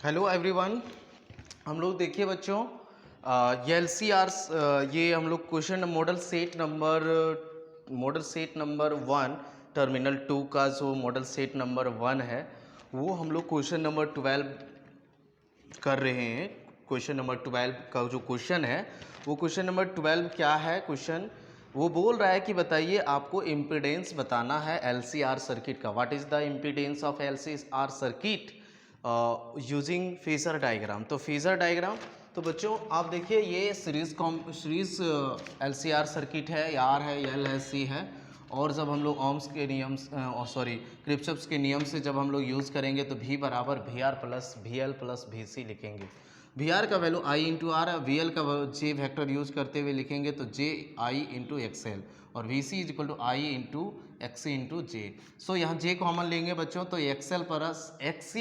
Hello everyone. हम लोग देखिए बच्चों, ये LCR ये हम लोग question model set number 1 terminal 2 का जो मॉडल सेट नंबर 1 है वो हम लोग क्वेश्चन नंबर 12 कर रहे हैं। क्वेश्चन नंबर 12 का जो क्वेश्चन है वो क्वेश्चन नंबर 12 क्या है क्वेश्चन, वो बोल रहा है कि बताइए आपको इम्पीडेंस बताना है LCR सर्किट का। What is the impedance of LCR circuit using phasor diagram. तो फेजर डायग्राम, तो बच्चों आप देखिए ये सीरीज LCR सर्किट है, आर है, एल है, सी है। और जब हम लोग ओम्स के नियम क्रिप्चॉफ्स के नियम से जब हम लोग यूज़ करेंगे तो V बराबर VR plus VL plus VC लिखेंगे। VR का वैल्यू I इंटू आर है, VL का J वेक्टर यूज करते हुए लिखेंगे तो JI इंटू XL और VC is equal to I into XC into J। So यहाँ J कॉमन लेंगे बच्चों तो XL प्लस XC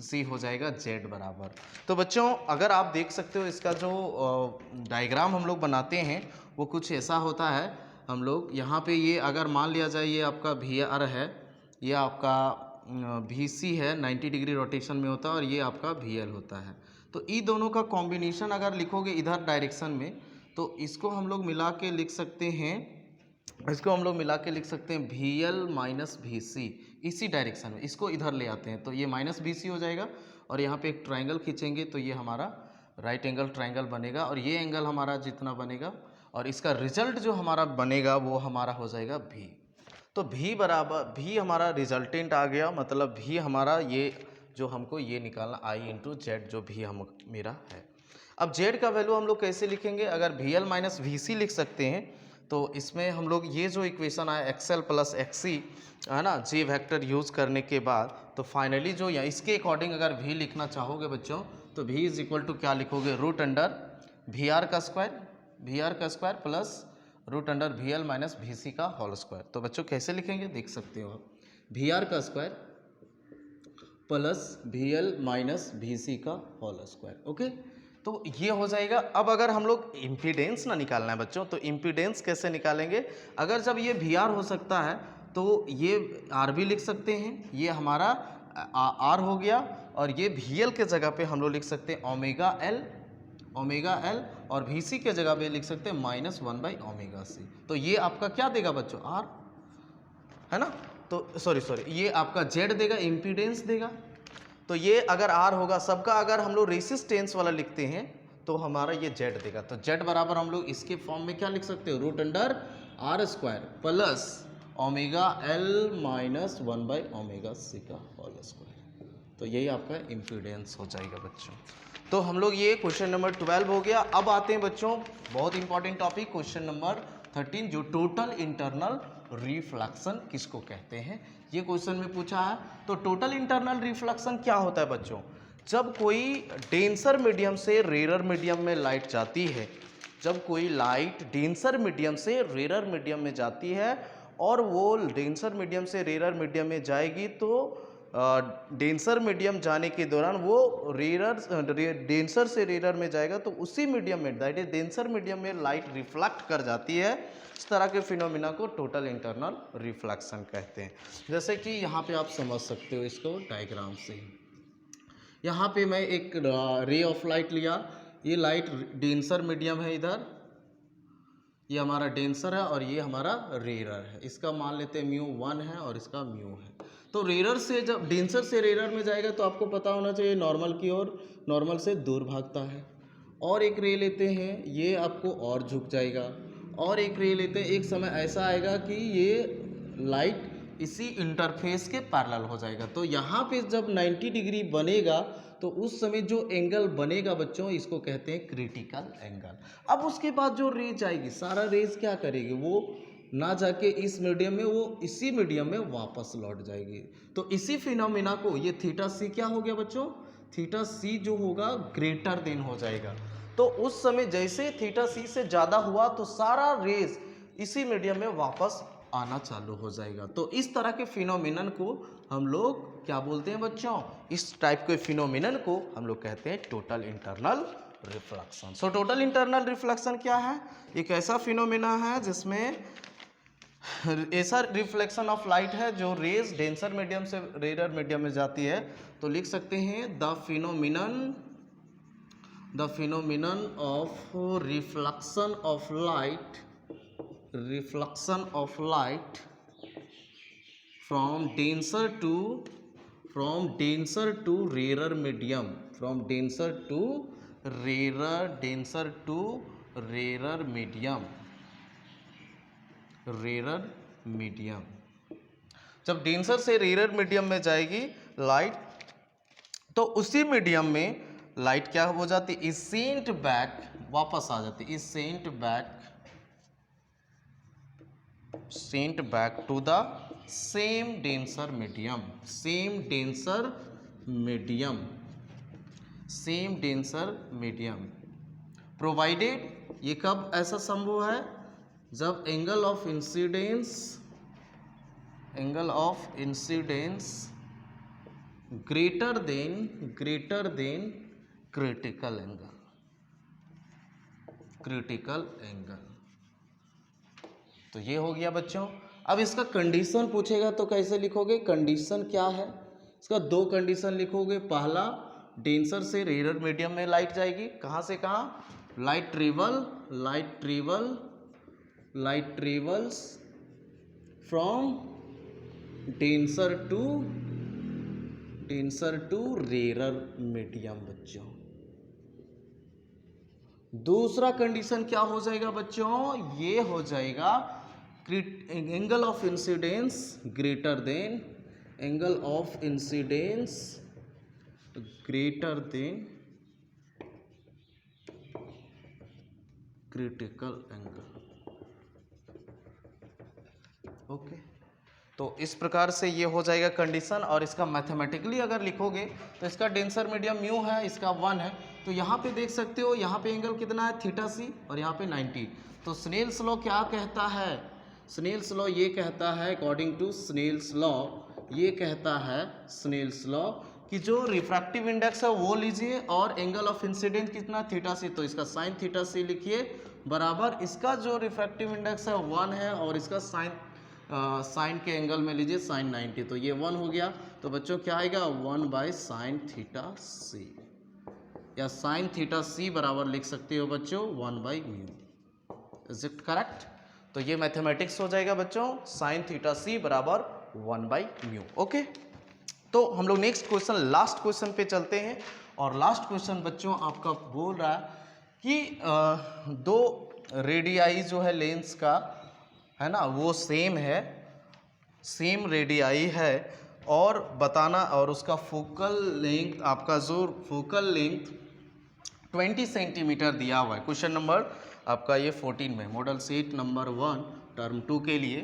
C हो जाएगा Z बराबर। तो बच्चों अगर आप देख सकते हो इसका जो डायग्राम हम लोग बनाते हैं वो कुछ ऐसा होता है। हम लोग यहाँ पे ये अगर मान लिया जाए ये आपका VR है, ये आपका VC है, 90 डिग्री रोटेशन में होता है और ये आपका VL होता है। तो इन दोनों का कॉम्बिनेशन अगर लिखोगे इधर डायरेक्शन में तो इसको हम लोग मिला के लिख सकते हैं, VL माइनस VC इसी डायरेक्शन में। इसको इधर ले आते हैं तो ये माइनस VC हो जाएगा और यहाँ पे एक ट्राइंगल खींचेंगे तो ये हमारा राइट एंगल ट्राइंगल बनेगा और ये एंगल हमारा जितना बनेगा और इसका रिजल्ट जो हमारा बनेगा वो हमारा हो जाएगा V। तो V बराबर V हमारा रिजल्टेंट आ गया, मतलब V हमारा ये जो हमको ये निकालना I इंटू जेड जो भी हम मेरा है। अब Z का वैल्यू हम लोग कैसे लिखेंगे, अगर VL माइनस VC लिख सकते हैं तो इसमें हम लोग ये जो इक्वेशन आया XL प्लस XC है ना, J वेक्टर यूज़ करने के बाद तो फाइनली जो या इसके अकॉर्डिंग अगर V लिखना चाहोगे बच्चों तो V इज इक्वल टू क्या लिखोगे, रूट अंडर VR का square plus root under VL minus VC का होल स्क्वायर। तो बच्चों कैसे लिखेंगे देख सकते हो आप, VR का square plus VL minus VC का होल स्क्वायर। ओके, तो ये हो जाएगा। अब अगर हम लोग इम्पीडेंस ना निकालना है बच्चों तो इम्पीडेंस कैसे निकालेंगे, अगर जब ये VR हो सकता है तो ये R भी लिख सकते हैं, ये हमारा R हो गया और ये VL के जगह पे हम लोग लिख सकते हैं ओमेगा L और VC के जगह पे लिख सकते हैं माइनस 1/ωc। तो ये आपका क्या देगा बच्चों, R है ना, तो सॉरी ये आपका Z देगा, इम्पीडेंस देगा। तो ये अगर R होगा सबका, अगर हम लोग रेसिस्टेंस वाला लिखते हैं तो हमारा ये Z देगा। तो Z बराबर हम लोग इसके फॉर्म में क्या लिख सकते हो, root under R square plus omega L minus 1/ωc का होल स्क्वायर। तो यही आपका इम्पीडेंस हो जाएगा बच्चों। तो हम लोग ये क्वेश्चन नंबर 12 हो गया। अब आते हैं बच्चों बहुत इंपॉर्टेंट टॉपिक क्वेश्चन नंबर 13 जो टोटल इंटरनल रिफ्लेक्शन किसको कहते हैं, ये क्वेश्चन में पूछा है। तो टोटल इंटरनल रिफ्लेक्शन क्या होता है बच्चों, जब कोई डेंसर मीडियम से रेरर मीडियम में लाइट जाती है, जब कोई लाइट डेंसर मीडियम से रेरर मीडियम में जाती है और वो डेंसर मीडियम से रेरर मीडियम में जाएगी तो डेंसर मीडियम जाने के दौरान वो डेंसर से रेरर में जाएगा तो उसी मीडियम में दैट इज डेंसर मीडियम में लाइट रिफ्लेक्ट कर जाती है। इस तरह के फिनोमिना को टोटल इंटरनल रिफ्लेक्शन कहते हैं। जैसे कि यहाँ पे आप समझ सकते हो इसको डायग्राम से, यहाँ पे मैं एक रे ऑफ लाइट लिया, ये लाइट डेंसर मीडियम है, इधर ये हमारा डेंसर है और ये हमारा रेरर है। इसका मान लेते हैं μ1 है और इसका μ है। तो रेरर से जब डेंसर से रेरर में जाएगा तो आपको पता होना चाहिए नॉर्मल की ओर, नॉर्मल से दूर भागता है। और एक रे लेते हैं, ये आपको और झुक जाएगा। और एक रे लेते हैं, एक समय ऐसा आएगा कि ये लाइट इसी इंटरफेस के पैरेलल हो जाएगा। तो यहाँ पे जब 90 डिग्री बनेगा तो उस समय जो एंगल बनेगा बच्चों इसको कहते हैं क्रिटिकल एंगल। अब उसके बाद जो रेज आएगी, सारा रेज क्या करेगी, वो ना जाके इस मीडियम में, वो इसी मीडियम में वापस लौट जाएगी। तो इसी फिनोमिना को ये थीटा सी क्या हो गया बच्चों, थीटा सी जो होगा ग्रेटर देन हो जाएगा। तो उस समय जैसे थीटा सी से ज़्यादा हुआ तो सारा रेज इसी मीडियम में वापस आना चालू हो जाएगा। तो इस तरह के फिनोमिनन को हम लोग क्या बोलते हैं बच्चों, इस टाइप के फिनोमिनन को हम लोग कहते हैं total internal reflection. So total internal reflection क्या है, एक ऐसा फिनोमिना है जिसमें ऐसा रिफ्लेक्शन ऑफ लाइट है जो रेज डेंसर मीडियम से रेयर मीडियम में जाती है, तो लिख सकते हैं the phenomenon of reflection of light from denser to rare medium, rare medium. जब डेंसर से रेयर मीडियम में जाएगी लाइट, तो उसी मीडियम में लाइट क्या हो जाती है, इज सेंट बैक, वापस आ जाती है, is sent back to the same denser medium provided. ये कब ऐसा संभव है, जब angle of incidence greater than critical angle. तो ये हो गया बच्चों। अब इसका कंडीशन पूछेगा तो कैसे लिखोगे, कंडीशन क्या है इसका, दो कंडीशन लिखोगे। पहला, डेंसर से रेयर मीडियम में लाइट जाएगी, कहाँ से कहाँ, light travels from denser to rare medium बच्चों। दूसरा कंडीशन क्या हो जाएगा बच्चों, ये हो जाएगा angle of incidence greater than critical angle. Okay, तो इस प्रकार से ये हो जाएगा कंडीशन। और इसका मैथमेटिकली अगर लिखोगे तो इसका डेंसर मीडियम म्यू है, इसका 1 है, तो यहाँ पे देख सकते हो, यहाँ पे एंगल कितना है, थीटा सी, और यहाँ पे 90। तो स्नेल्स लॉ क्या कहता है, स्नेल्स लॉ ये कहता है, अकॉर्डिंग टू स्नेल्स लॉ ये कहता है स्नेल्स लॉ कि जो रिफ्रैक्टिव इंडेक्स है वो लीजिए और एंगल ऑफ इंसिडेंट कितना, थीटा सी, तो इसका साइन थीटा सी लिखिए बराबर, इसका जो रिफ्रैक्टिव इंडेक्स है 1 है और इसका साइन के एंगल में लीजिए साइन 90, तो ये 1 हो गया। तो बच्चों क्या आएगा, 1/sin थीटा सी, या साइन थीटा सी बराबर लिख सकते हो बच्चों 1/μ। Is it correct? तो ये मैथमेटिक्स हो जाएगा बच्चों, साइन थीटा सी बराबर 1/μ। ओके, तो हम लोग नेक्स्ट क्वेश्चन, लास्ट क्वेश्चन पे चलते हैं। और लास्ट क्वेश्चन बच्चों आपका बोल रहा है कि दो रेडियाई जो है लेंस का है ना, वो सेम रेडियाई है, और बताना, और उसका फोकल लेंथ, आपका जो फोकल लेंथ 20 सेंटीमीटर दिया हुआ है। क्वेश्चन नंबर आपका ये 14 में, मॉडल सेट नंबर 1 टर्म 2 के लिए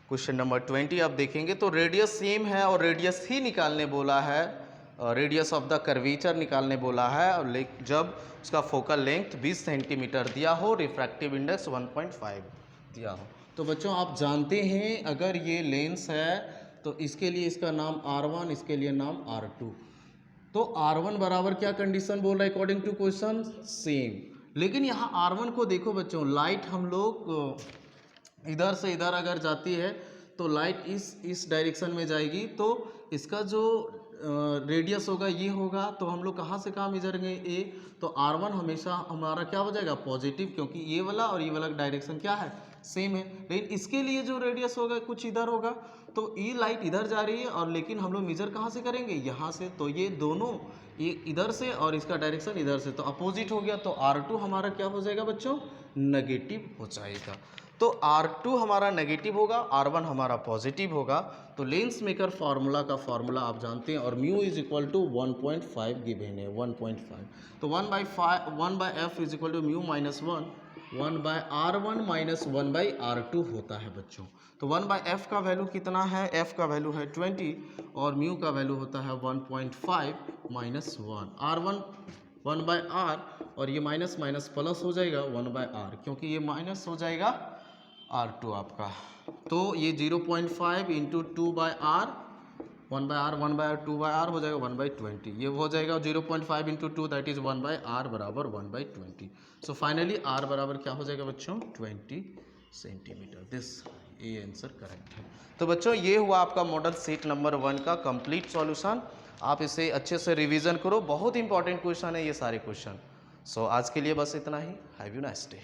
क्वेश्चन नंबर 20 आप देखेंगे तो रेडियस सेम है और रेडियस ही निकालने बोला है, रेडियस ऑफ द कर्वेचर निकालने बोला है, और जब उसका फोकल लेंथ 20 सेंटीमीटर दिया हो, रिफ्रैक्टिव इंडेक्स 1.5 दिया हो। तो बच्चों आप जानते हैं अगर ये लेंस है तो इसके लिए इसका नाम R1, इसके लिए नाम R2। तो R1 बराबर क्या कंडीशन बोल रहा है अकॉर्डिंग टू क्वेश्चन, सेम। लेकिन यहाँ R1 को देखो बच्चों, लाइट हम लोग इधर से इधर अगर जाती है तो लाइट इस डायरेक्शन में जाएगी, तो इसका जो रेडियस होगा ये होगा, तो हम लोग कहाँ से कहाँ मेजरेंगे, ए, तो R1 हमेशा हमारा क्या हो जाएगा, पॉजिटिव, क्योंकि ये वाला और ये वाला डायरेक्शन क्या है, सेम है। लेकिन इसके लिए जो रेडियस होगा कुछ इधर होगा, तो ये लाइट इधर जा रही है, और लेकिन हम लोग मेजर कहाँ से करेंगे, यहाँ से, तो ये दोनों, ये इधर से और इसका डायरेक्शन इधर से, तो अपोजिट हो गया, तो R2 हमारा क्या हो जाएगा बच्चों, नेगेटिव हो जाएगा। तो R2 हमारा नेगेटिव होगा, R1 हमारा पॉजिटिव होगा। तो लेंस मेकर फार्मूला का फार्मूला आप जानते हैं, और mu is equal to 1.5 given है, 1.5। तो 1/f is equal to mu minus 1/R1 minus 1/R2 होता है बच्चों। तो 1/f का वैल्यू कितना है, f का वैल्यू है 20, और म्यू का वैल्यू होता है 1.5 माइनस 1, R1 1/R, और ये माइनस माइनस प्लस हो जाएगा 1/R, क्योंकि ये माइनस हो जाएगा R2 आपका। तो ये 0.5 into 2/R, 1/R 1/R 2/R हो जाएगा 1/20, ये हो जाएगा 0.5 इंटू 2 दैट इज 1/R बराबर 1/20। सो फाइनली R बराबर क्या हो जाएगा बच्चों, 20 सेंटीमीटर। दिस ये आंसर करेक्ट है। तो बच्चों ये हुआ आपका मॉडल सीट नंबर 1 का कंप्लीट सॉल्यूशन। आप इसे अच्छे से रिवीजन करो, बहुत इंपॉर्टेंट क्वेश्चन है ये सारे क्वेश्चन। सो आज के लिए बस इतना ही। Have you nice day.